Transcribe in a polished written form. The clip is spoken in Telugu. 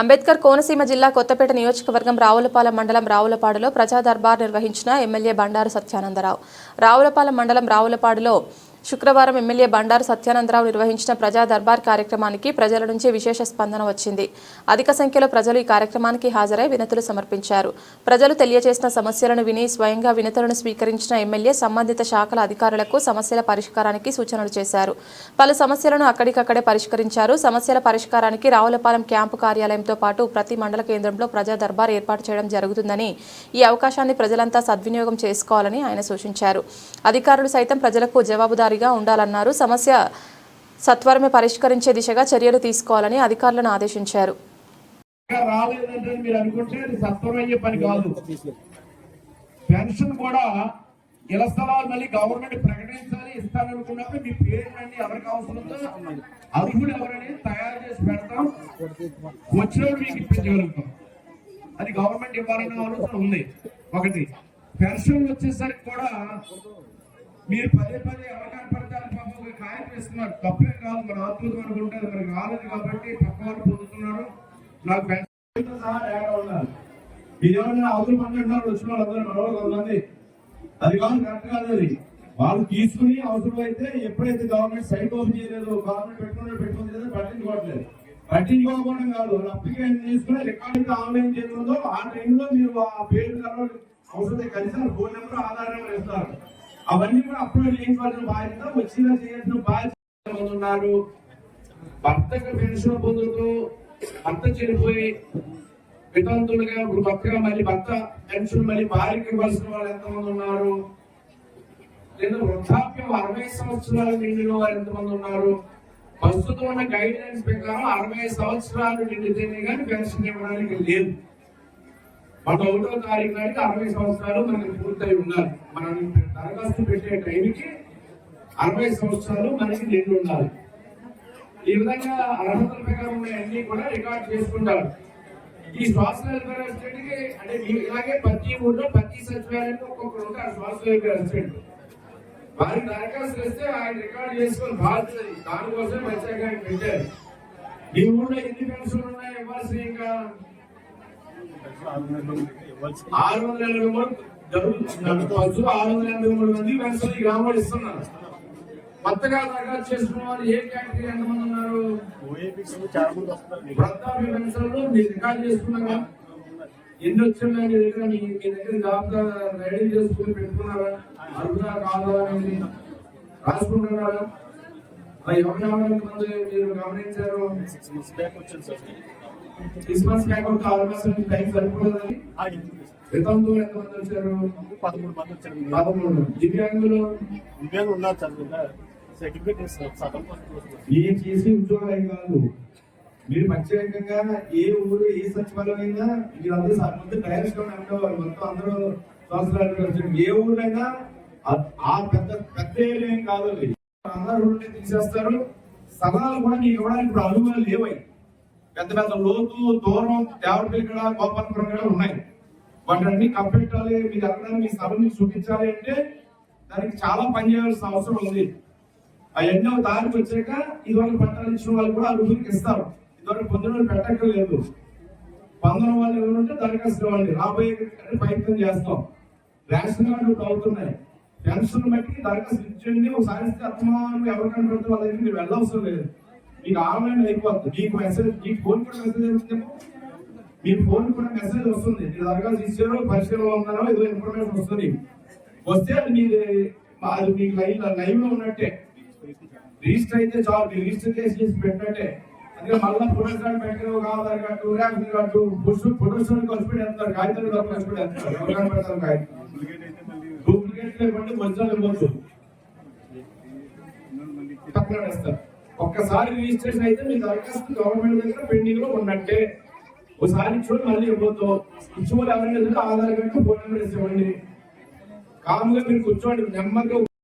అంబేద్కర్ కోనసీమ జిల్లా కొత్తపేట నియోజకవర్గం రావులపాలెం మండలం రావులపాడులో ప్రజా దర్బార్ నిర్వహించిన ఎమ్మెల్యే బండారు సత్యానందరావు. రావులపాలెం మండలం రావులపాడులో శుక్రవారం ఎమ్మెల్యే బండారు సత్యానందరావు నిర్వహించిన ప్రజా దర్బార్ కార్యక్రమానికి ప్రజల నుంచి విశేష స్పందన వచ్చింది. అధిక సంఖ్యలో ప్రజలు ఈ కార్యక్రమానికి హాజరై వినతులు సమర్పించారు. ప్రజలు తెలియజేసిన సమస్యలను విని స్వయంగా వినతులను స్వీకరించిన ఎమ్మెల్యే సంబంధిత శాఖల అధికారులకు సమస్యల పరిష్కారానికి సూచనలు చేశారు. పలు సమస్యలను అక్కడికక్కడే పరిష్కరించారు. సమస్యల పరిష్కారానికి రావులపాలెం క్యాంపు కార్యాలయంతో పాటు ప్రతి మండల కేంద్రంలో ప్రజా దర్బార్ ఏర్పాటు చేయడం జరుగుతుందని, ఈ అవకాశాన్ని ప్రజలంతా సద్వినియోగం చేసుకోవాలని ఆయన సూచించారు. అధికారులు సైతం ప్రజలకు జవాబుదారీగా ఉండాలన్నారు. సమస్య సత్వరమే పరిష్కరించే దిశగా చర్యలు తీసుకోవాలని అధికారులను ఆదేశించారు. పెన్షన్ కూడా ఇళ్ల స్థలాలు మళ్ళీ గవర్నమెంట్ ప్రకటించాలి ఇస్తాననుకున్నప్పుడు మీ పేరునండి ఎవరికి అవసరంతో అర్హులు ఎవరని తయారు చేసి పెడతాం, వచ్చినప్పుడు మీకు ఇప్పించగలుగుతాం. అది గవర్నమెంట్ ఇవ్వాలన్న ఆలోచన ఉంది. ఒకటి పెన్షన్ వచ్చేసరికి కూడా మీరు పదే పదే అవగాహన పడతారు. పాపం ఖాయం చేస్తున్నారు, తప్పే కాదు, మన ఆత్మీయం అనుకుంటారు, మనకు రాలేదు కాబట్టి పక్క వాళ్ళు పొందుతున్నారు. నాకు పెన్షన్ సహా తేడా ఉండాలి. మీరేమన్నా అవసరం పంటున్నారు వచ్చిన వాళ్ళందరూ మనవాళ్ళు కొంతమంది, అది కాదు, కరెక్ట్ కాదు. అది వాళ్ళు తీసుకుని అవసరం అయితే ఎప్పుడైతే గవర్నమెంట్ సైట్ ఓపెన్ చేయలేదు, గవర్నమెంట్ పెట్టుకోలేదు, పట్టించుకోవట్లేదు. పట్టించుకోకపోవడం కాదు, వాళ్ళు అప్లికేషన్ చేసుకుని రికార్డ్ అయితే ఆన్లైన్ చేస్తుందో ఆ టైంలో మీరు ఆ పేరు అవసరం కలిసి ఫోన్ నెంబర్ ఆధార్ నెంబర్ ఇస్తారు. అవన్నీ కూడా అప్లోడ్ చేయించవలసిన బాధ్యత, వచ్చిన చేయాల్సిన బాధ్యత ఉన్నారు. భర్తకు పెన్షన్ పొందుతూ భర్త చనిపోయి వితంతులుగా ఇప్పుడు భర్తగా మళ్ళీ భర్త పెన్షన్ మళ్ళీ భార్యకి ఇవ్వాల్సిన వాళ్ళు ఎంతమంది ఉన్నారు? లేదా వృద్ధాప్యం 60 సంవత్సరాలు నిండిన వారు ఎంతమంది ఉన్నారు? ప్రస్తుతం ఉన్న గైడ్ లైన్స్ ప్రకారం 60 సంవత్సరాలు నిండితేనే కానీ పెన్షన్ ఇవ్వడానికి లేదు. మన 1వ తారీఖు నాటికి 60 సంవత్సరాలు మనకి పూర్తయి ఉండాలి. మనం దరఖాస్తు పెట్టే టైంకి 60 సంవత్సరాలు మనకి నిండి ఉండాలి. ఈ విధంగా అర్హతల ప్రకారం అన్ని కూడా రికార్డ్ చేసుకుంటారు. ఈ సోషల్ వెల్ఫేర్ అసిస్టెంట్ కి అంటే ఇలాగే ప్రతి ఊళ్ళో ప్రతి సచివాలయంలో ఒక్కొక్కరు ఉంటారు సోషల్ వెల్ఫేర్ అసిస్టెంట్. వారికి దరఖాస్తు చేస్తే ఆయన రికార్డ్ చేసుకొని బాధ్యత, దానికోసం ప్రత్యేకంగా పెట్టారు. ఈ ఊళ్ళో ఎన్ని పెన్షన్లు ఉన్నాయి ఇవ్వాల్సి? ఇంకా 683 జరుగుతుంది. 683 మంది పెన్షన్ ఈ గ్రామాలు ఇస్తున్నారు. కొత్తగా దరఖాస్తు చేసుకున్న వాళ్ళు ఏ కేటగిరీ ఎంతమంది ఉన్నారు? వృద్ధాప్య పెన్షన్లు మీరు రికార్డ్ చేసుకున్నారా? ఎన్ని వచ్చినాయి మీ దగ్గర? మీ దగ్గర జాబితా రెడీ చేసుకుని పెట్టుకున్నారా? అర్హులా కాదా అనేది రాసుకుంటున్నారా? ఎవరి మంది మీరు గమనించారు? 6 months బ్యాక్ ఒక 6 మాసాలు టైం సరిపోలేదని వితంతువులు ఎంతమంది వచ్చారు? 13 మంది వచ్చారు. 13. దివ్యాంగులు ఉన్నారు సార్. ఏ చేసే ఉద్యోగాలు కాదు, మీరు ప్రత్యేకంగా ఏ ఊరు ఏ సచివాలయం అయినా మీరందరూ డైరెక్ట్ గా ఉండేవారు. మొత్తం అందరూ సంవత్సరాలు ఏ ఊరైనా ఆ పెద్ద ఏరియా కాదు, అందరూ తీసేస్తారు. స్థలాలు కూడా మీకు ఇవ్వడానికి ఇప్పుడు అనుభవాలు లేవై. పెద్ద పెద్ద లోతు దూరం దేవరపల్లి కూడా గోపాలపురం కూడా ఉన్నాయి. వాటిని కప్పెట్టాలి, మీరు అక్కడ మీ స్థలం చూపించాలి అంటే దానికి చాలా పని చేయాల్సిన అవసరం ఉంది. అవన్నీ దారికి వచ్చాక ఇదివరకు పట్టాలు ఇచ్చిన వాళ్ళు కూడా అభివృద్ధికి ఇస్తారు. ఇదివరకు పొద్దున పెట్టక్కర్లేదు. పొందడం వాళ్ళు ఎవరుంటే దరఖాస్తు ఇవ్వండి, రాబోయే ప్రయత్నం చేస్తాం. రేషన్ కార్డు అవుతున్నాయి, పెన్షన్ బట్టి దరఖాస్తు ఇచ్చండి. ఒకసారి అర్థమానం ఎవరికైనా పెడితే వాళ్ళ దగ్గర మీరు వెళ్ళవసరం లేదు, మీకు ఆన్లైన్ అయిపోతుంది. మీకు మెసేజ్, మీకు ఫోన్ కూడా మెసేజ్ వస్తుందేమో, మీ ఫోన్ కూడా మెసేజ్ వస్తుంది. మీరు దరఖాస్తు ఇచ్చారో పరిశీలనలో ఉన్నారో ఏదో ఇన్ఫర్మేషన్ వస్తుంది. వస్తే అది మీకు లైవ్ లో ఉన్నట్టే. రిజిస్టర్ అయితే చాలు, మీరు రిజిస్టర్ చేసి పెట్టినట్టే. అందుకే మళ్ళీ ఫోటోస్ కార్డు పెట్టారు, Aadhaar card, ration card, photos కలిసి పెడతారు, కాగితాలు కలిసి పెడతారు. ఎవరు పెడతారు కాగితం డూప్లికేట్ లేకుండా ఒరిజినల్ ఇవ్వచ్చు, పక్కన వేస్తారు. ఒక్కసారి రిజిస్ట్రేషన్ అయితే మీ దరఖాస్తు గవర్నమెంట్ దగ్గర పెండింగ్ లో ఉన్నట్టే. ఒకసారి ఇచ్చుకోండి, మళ్ళీ ఇవ్వద్దు. ఇచ్చుకోవాలి ఎవరైనా ఆధార్ కార్డు, ఫోన్ నెంబర్ ఇవ్వండి. కాముగా మీరు కూర్చోండి నెమ్మదిగా.